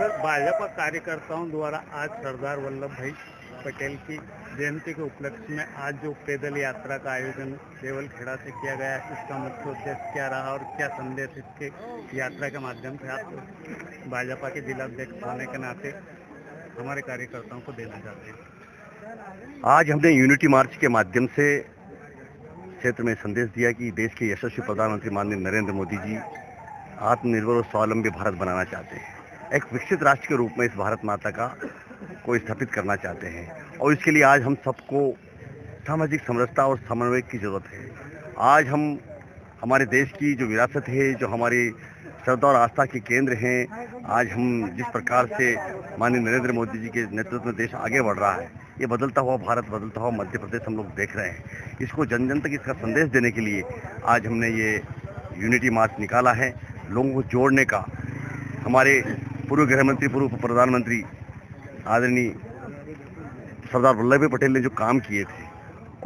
Sir, Bhajpa कार्यकर्ताओं द्वारा आज सरदार वल्लभ भाई पटेल की जयंती के उपलक्ष्य में आज जो पैदल यात्रा का आयोजन देवलखेड़ा से किया गया, इसका मुख्य उद्देश्य क्या रहा और क्या संदेश इसके यात्रा के माध्यम से आप भाजपा के जिलाध्यक्ष होने के नाते हमारे कार्यकर्ताओं को देना चाहते हैं? आज हमने यूनिटी मार्च के माध्यम से क्षेत्र में संदेश दिया कि देश के यशस्वी प्रधानमंत्री माननीय नरेंद्र मोदी जी आत्मनिर्भर और स्वावलंबी भारत बनाना चाहते हैं। एक विकसित राष्ट्र के रूप में इस भारत माता का को स्थापित करना चाहते हैं और इसके लिए आज हम सबको सामाजिक समरसता और समन्वय की जरूरत है। आज हम हमारे देश की जो विरासत है, जो हमारी श्रद्धा और आस्था के केंद्र हैं, आज हम जिस प्रकार से माननीय नरेंद्र मोदी जी के नेतृत्व में देश आगे बढ़ रहा है, ये बदलता हुआ भारत, बदलता हुआ मध्य प्रदेश हम लोग देख रहे हैं। इसको जन जन तक इसका संदेश देने के लिए आज हमने ये यूनिटी मार्च निकाला है। लोगों को जोड़ने का, हमारे पूर्व गृह मंत्री, पूर्व प्रधानमंत्री आदरणीय सरदार वल्लभ भाई पटेल ने जो काम किए थे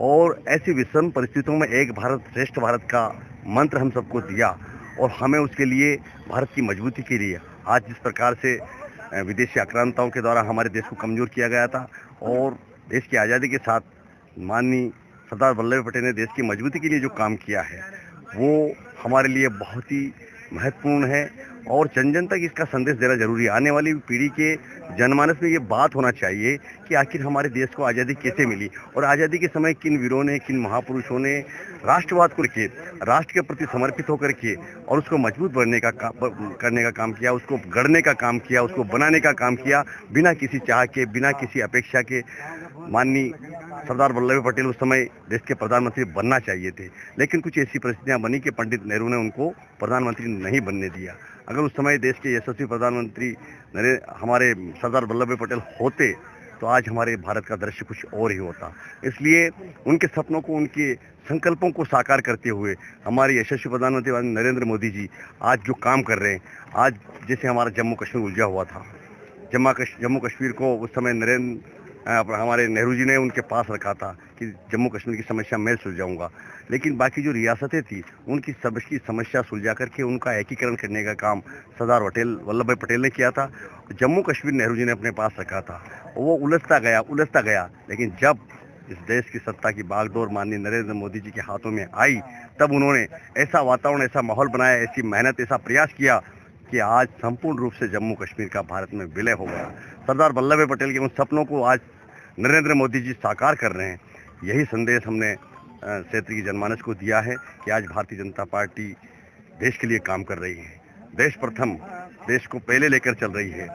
और ऐसी विषम परिस्थितियों में एक भारत श्रेष्ठ भारत का मंत्र हम सबको दिया और हमें उसके लिए भारत की मजबूती के लिए आज जिस प्रकार से विदेशी आक्रांताओं के द्वारा हमारे देश को कमजोर किया गया था और देश की आज़ादी के साथ माननीय सरदार वल्लभ भाई पटेल ने देश की मजबूती के लिए जो काम किया है वो हमारे लिए बहुत ही महत्वपूर्ण है और जन जन तक इसका संदेश देना जरूरी है। आने वाली पीढ़ी के जनमानस में ये बात होना चाहिए कि आखिर हमारे देश को आज़ादी कैसे मिली और आज़ादी के समय किन वीरों ने, किन महापुरुषों ने राष्ट्रवाद को रखे, राष्ट्र के प्रति समर्पित होकर के और उसको मजबूत करने का काम किया, उसको गढ़ने का काम किया, उसको बनाने का काम किया, बिना किसी चाह के, बिना किसी अपेक्षा के। माननीय सरदार वल्लभ भाई पटेल उस समय देश के प्रधानमंत्री बनना चाहिए थे, लेकिन कुछ ऐसी परिस्थितियां बनी कि पंडित नेहरू ने उनको प्रधानमंत्री नहीं बनने दिया। अगर उस समय देश के यशस्वी प्रधानमंत्री हमारे सरदार वल्लभ भाई पटेल होते तो आज हमारे भारत का दृश्य कुछ और ही होता। इसलिए उनके सपनों को, उनके संकल्पों को साकार करते हुए हमारे यशस्वी प्रधानमंत्री नरेंद्र मोदी जी आज जो काम कर रहे हैं, आज जैसे हमारा जम्मू कश्मीर उलझा हुआ था, जम्मू कश्मीर को उस समय हमारे नेहरू जी ने उनके पास रखा था कि जम्मू कश्मीर की समस्या मैं सुलझाऊंगा, लेकिन बाकी जो रियासतें थी उनकी सबकी समस्या सुलझा करके उनका एकीकरण करने का काम सरदार वल्लभ भाई पटेल ने किया था। जम्मू कश्मीर नेहरू जी ने अपने पास रखा था, वो उलझता गया, लेकिन जब इस देश की सत्ता की बागडोर माननीय नरेंद्र मोदी जी के हाथों में आई, तब उन्होंने ऐसा वातावरण, ऐसा माहौल बनाया, ऐसी मेहनत, ऐसा प्रयास किया कि आज संपूर्ण रूप से जम्मू कश्मीर का भारत में विलय हो गया। सरदार वल्लभ भाई पटेल के उन सपनों को आज नरेंद्र मोदी जी साकार कर रहे हैं। यही संदेश हमने क्षेत्र की जनमानस को दिया है कि आज भारतीय जनता पार्टी देश के लिए काम कर रही है, देश प्रथम, देश को पहले लेकर चल रही है।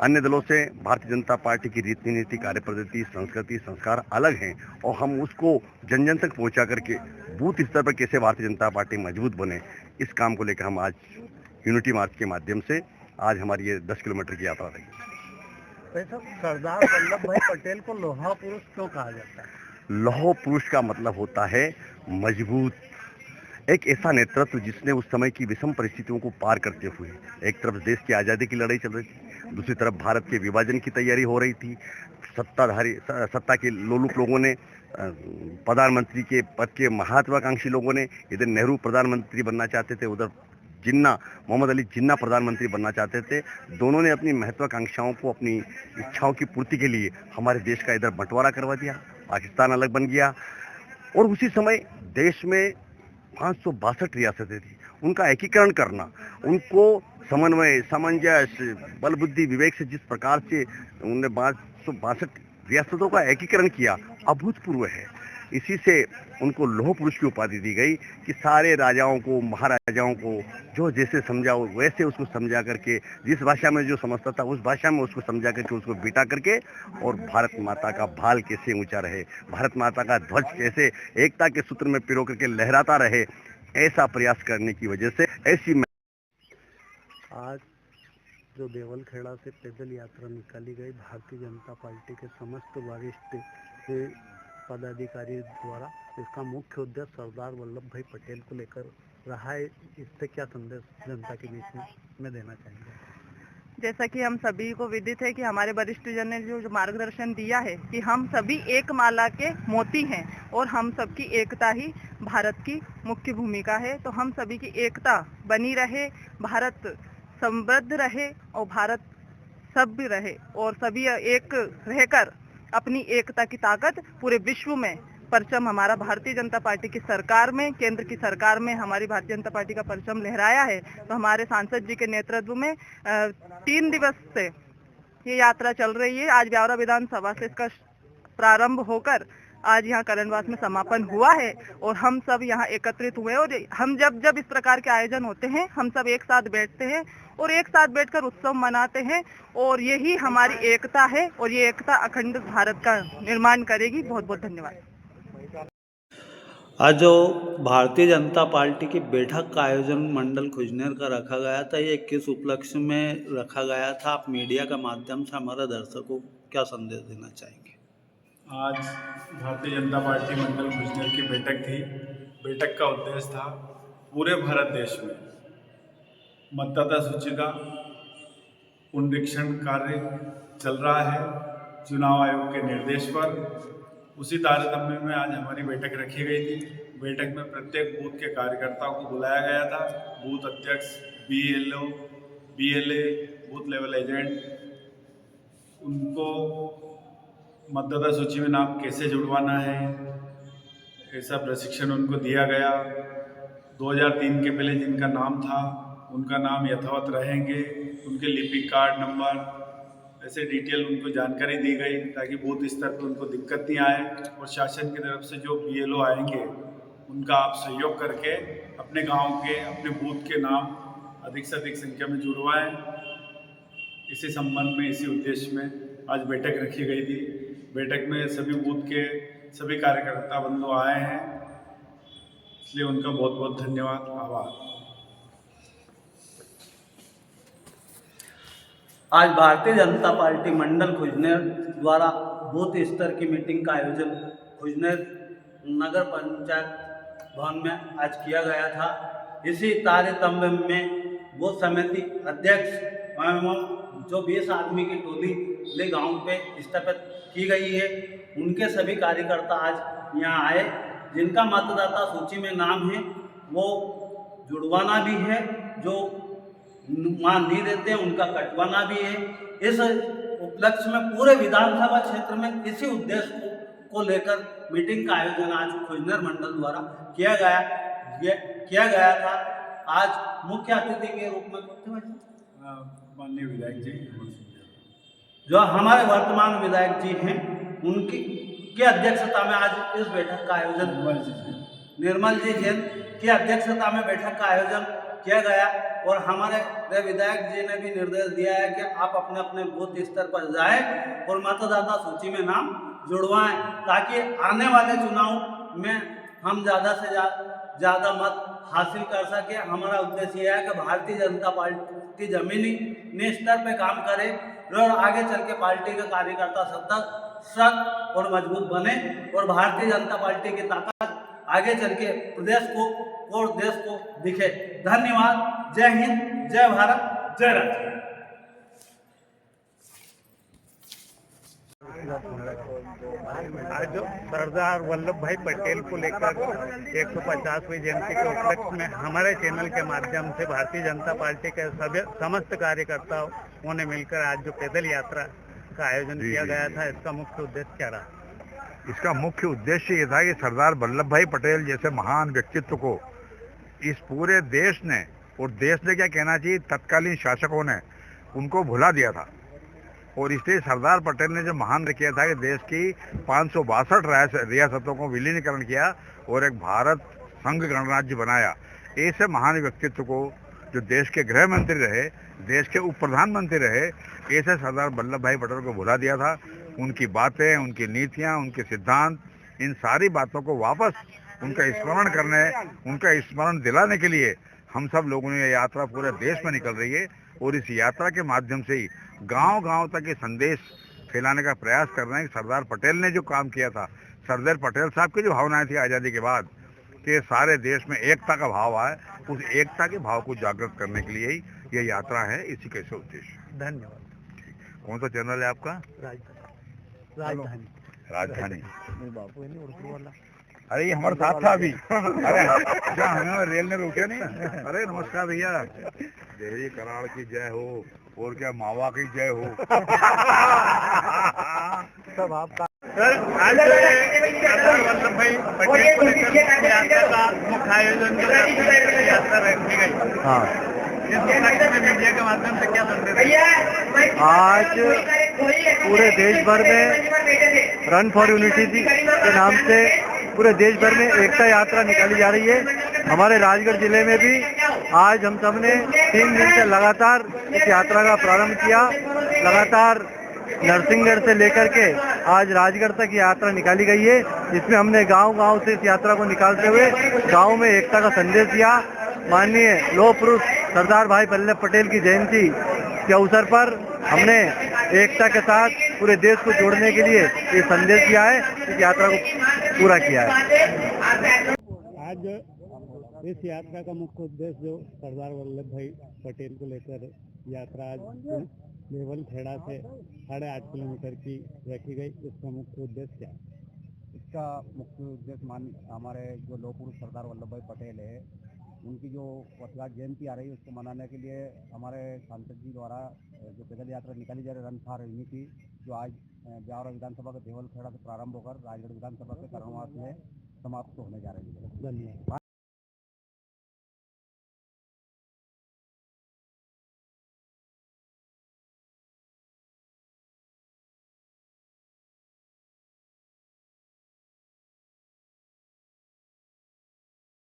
अन्य दलों से भारतीय जनता पार्टी की रीति नीति, कार्य पद्धति, संस्कृति, संस्कार अलग हैं और हम उसको जन जन तक पहुंचा करके बूथ स्तर पर कैसे भारतीय जनता पार्टी मजबूत बने, इस काम को लेकर हम आज यूनिटी मार्च के माध्यम से आज हमारी ये 10 किलोमीटर की यात्रा रही। सरदार वल्लभ भाई पटेल को लौह पुरुष क्यों कहा जाता है? लौह पुरुष का मतलब होता है मजबूत, एक ऐसा नेतृत्व जिसने उस समय की विषम परिस्थितियों को पार करते हुए, एक तरफ देश की आज़ादी की लड़ाई चल रही थी, दूसरी तरफ भारत के विभाजन की तैयारी हो रही थी, सत्ता के लोलुप लोगों ने, प्रधानमंत्री के पद के महत्वाकांक्षी लोगों ने, इधर नेहरू प्रधानमंत्री बनना चाहते थे, उधर मोहम्मद अली जिन्ना प्रधानमंत्री बनना चाहते थे। दोनों ने अपनी महत्वाकांक्षाओं को, अपनी इच्छाओं की पूर्ति के लिए हमारे देश का इधर बंटवारा करवा दिया, पाकिस्तान अलग बन गया और उसी समय देश में 562 रियासतें थी, उनका एकीकरण करना, उनको समन्वय, सामंजस्य, बल बुद्धि विवेक से जिस प्रकार से उन्होंने 562 रियासतों का एकीकरण किया, अभूतपूर्व है। इसी से उनको लौह पुरुष की उपाधि दी गई कि सारे राजाओं को, महाराजाओं को जो जैसे समझाओ वैसे उसको समझा करके, जिस भाषा में जो समझता था उस भाषा में उसको समझा करके, उसको बिठा करके, और भारत माता का भाल कैसे ऊंचा रहे, भारत माता का ध्वज कैसे एकता के सूत्र में पिरो करके लहराता रहे, ऐसा प्रयास करने की वजह से आज जो देवलखेड़ा से पैदल यात्रा निकाली गई, भारतीय जनता पार्टी के समस्त वरिष्ठ पदाधिकारी द्वारा, इसका मुख्य उद्देश्य सरदार वल्लभ भाई पटेल को लेकर रहा है। इससे क्या संदेश जनता के बीच में देना चाहेंगे? जैसा कि हम सभी को विदित है कि हमारे वरिष्ठ जन ने जो मार्गदर्शन दिया है कि हम सभी एक माला के मोती हैं और हम सबकी एकता ही भारत की मुख्य भूमिका है। तो हम सभी की एकता बनी रहे, भारत समृद्ध रहे और भारत सब भी रहे और सभी एक रहकर अपनी एकता की ताकत पूरे विश्व में परचम हमारा भारतीय जनता पार्टी की सरकार में, केंद्र की सरकार में हमारी भारतीय जनता पार्टी का परचम लहराया है। तो हमारे सांसद जी के नेतृत्व में 3 दिवस से ये यात्रा चल रही है। आज ब्यावरा विधानसभा से इसका प्रारंभ होकर आज यहाँ करणवास में समापन हुआ है और हम सब यहाँ एकत्रित हुए और हम जब इस प्रकार के आयोजन होते हैं हम सब एक साथ बैठते हैं और एक साथ बैठकर उत्सव मनाते हैं और यही हमारी एकता है और ये एकता अखंड भारत का निर्माण करेगी। बहुत बहुत धन्यवाद। आज जो भारतीय जनता पार्टी की बैठक का आयोजन मंडल खुजनेर का रखा गया था, ये किस उपलक्ष्य में रखा गया था? आप मीडिया के माध्यम से हमारे दर्शकों को क्या संदेश देना चाहेंगे? आज भारतीय जनता पार्टी मंडल खुजनेर की बैठक थी। बैठक का उद्देश्य था पूरे भारत देश में मतदाता सूची का पुनरीक्षण कार्य चल रहा है चुनाव आयोग के निर्देश पर। उसी तारतम्य में आज हमारी बैठक रखी गई थी। बैठक में प्रत्येक बूथ के कार्यकर्ताओं को बुलाया गया था। बूथ अध्यक्ष, BLO, BLA, booth level agent, उनको मतदाता सूची में नाम कैसे जुड़वाना है ऐसा प्रशिक्षण उनको दिया गया। 2003 के पहले जिनका नाम था उनका नाम यथावत रहेंगे, उनके लिपिक कार्ड नंबर ऐसे डिटेल उनको जानकारी दी गई ताकि बूथ स्तर पर उनको दिक्कत नहीं आए। और शासन की तरफ से जो BLO आएंगे उनका आप सहयोग करके अपने गांव के, अपने बूथ के नाम अधिक से अधिक संख्या में जुड़वाएं। इसी संबंध में, इसी उद्देश्य में आज बैठक रखी गई थी। बैठक में सभी बूथ के सभी कार्यकर्ता बंधु आए हैं, इसलिए उनका बहुत बहुत धन्यवाद, आभार। आज भारतीय जनता पार्टी मंडल खुजनेर द्वारा बूथ स्तर की मीटिंग का आयोजन खुजनेर नगर पंचायत भवन में आज किया गया था। इसी तारतम्य में बूथ समिति अध्यक्ष एवं जो 20 आदमी की टोली ले गांव पे स्थापित की गई है, उनके सभी कार्यकर्ता आज यहाँ आए। जिनका मतदाता सूची में नाम है वो जुड़वाना भी है, जो मान नहीं देते हैं उनका कटवाना भी है। इस उपलक्ष्य में पूरे विधानसभा क्षेत्र में इसी उद्देश्य को लेकर मीटिंग का आयोजन आज खुजनेर मंडल द्वारा किया गया था। आज मुख्य अतिथि के रूप में माननीय विधायक जी, जो हमारे वर्तमान विधायक जी हैं, उनकी की अध्यक्षता में आज इस बैठक का आयोजन निर्मल जी जैन की अध्यक्षता में बैठक का आयोजन किया गया। और हमारे विधायक जी ने भी निर्देश दिया है कि आप अपने अपने बूथ स्तर पर जाएं और मतदाता सूची में नाम जुड़वाएं, ताकि आने वाले चुनाव में हम ज़्यादा से ज़्यादा मत हासिल कर सके। हमारा उद्देश्य यह है कि भारतीय जनता पार्टी जमीनी स्तर पर काम करे और आगे चल के पार्टी के कार्यकर्ता सशक्त और मजबूत बने और भारतीय जनता पार्टी की ताकत आगे चल के प्रदेश को और देश को दिखे। धन्यवाद। जय हिंद, जय भारत, जय राज्य। आज जो सरदार वल्लभ भाई पटेल को लेकर 150वीं जयंती के उपलक्ष्य में हमारे चैनल के माध्यम से भारतीय जनता पार्टी के समस्त कार्यकर्ताओं ने मिलकर आज जो पैदल यात्रा का आयोजन किया गया था, इसका मुख्य उद्देश्य क्या रहा? इसका मुख्य उद्देश्य ये था कि सरदार वल्लभ भाई पटेल जैसे महान व्यक्तित्व को इस पूरे देश ने, और देश ने क्या कहना चाहिए, तत्कालीन शासकों ने उनको भुला दिया था। और इसलिए सरदार पटेल ने जो महान किया था कि देश की 562 रियासतों को विलीनीकरण किया और एक भारत संघ गणराज्य बनाया। ऐसे महान व्यक्तित्व को, जो देश के गृह मंत्री रहे, देश के उप प्रधानमंत्री रहे, ऐसे सरदार वल्लभ भाई पटेल को भुला दिया था। उनकी बातें, उनकी नीतियाँ, उनके सिद्धांत, इन सारी बातों को वापस उनका स्मरण करने, उनका स्मरण दिलाने के लिए हम सब लोगों ने ये यात्रा पूरे देश में निकल रही है। और इस यात्रा के माध्यम से ही गांव-गांव तक ये संदेश फैलाने का प्रयास कर रहे हैं कि सरदार पटेल ने जो काम किया था, सरदार पटेल साहब की जो भावनाएं थी आज़ादी के बाद, कि सारे देश में एकता का भाव आए, उस एकता के भाव को जागृत करने के लिए ही ये यात्रा है। इसी कैसे उद्देश्य। धन्यवाद। कौन सा चैनल है आपका? राजधानी। बापू है नहीं उर्दू वाला। अरे ये हमारे साथ था अभी। अरे क्या हमें रेल में रुके नहीं। अरे नमस्कार भैया। जय कराड़ की जय हो। और क्या मावा की जय हो। सब आपका सर, आज सरदार वल्लभ भाई पटेल को लेकर यात्रा का मुख्य आयोजन जो यात्रा रखी गई, हाँ, इस उपलक्ष्य में मीडिया के माध्यम से क्या संदेश? आज पूरे देश भर में रन फॉर यूनिटी के नाम से पूरे देश भर में एकता यात्रा निकाली जा रही है। हमारे राजगढ़ जिले में भी आज हम सब ने 3 दिन से लगातार इस यात्रा का प्रारंभ किया। लगातार नरसिंहगढ़ से लेकर के आज राजगढ़ तक यात्रा निकाली गई है। इसमें हमने गांव-गांव से इस यात्रा को निकालते हुए गांव में एकता का संदेश दिया। माननीय लौह पुरुष सरदार भाई वल्लभ पटेल की जयंती के अवसर पर हमने एकता के साथ पूरे देश को जोड़ने के लिए ये संदेश दिया है, इस यात्रा को पूरा किया है। आज इस यात्रा का मुख्य उद्देश्य जो सरदार वल्लभ भाई पटेल को लेकर यात्रा आज देवलखेड़ा से 8.5 किलोमीटर की रखी गई, इसका मुख्य उद्देश्य क्या है? इसका मुख्य उद्देश्य हमारे जो लौह पुरुष सरदार वल्लभ भाई पटेल है, उनकी जो वर्षगांठ जयंती आ रही है उसको मनाने के लिए हमारे सांसद जी द्वारा जो पैदल यात्रा निकाली जा रही है रन फॉर यूनिटी, जो आज ब्यावरा विधानसभा के देवलखेड़ा से प्रारंभ होकर राजगढ़ विधानसभा के कर्णवास में समाप्त होने जा रही है। धन्यवाद।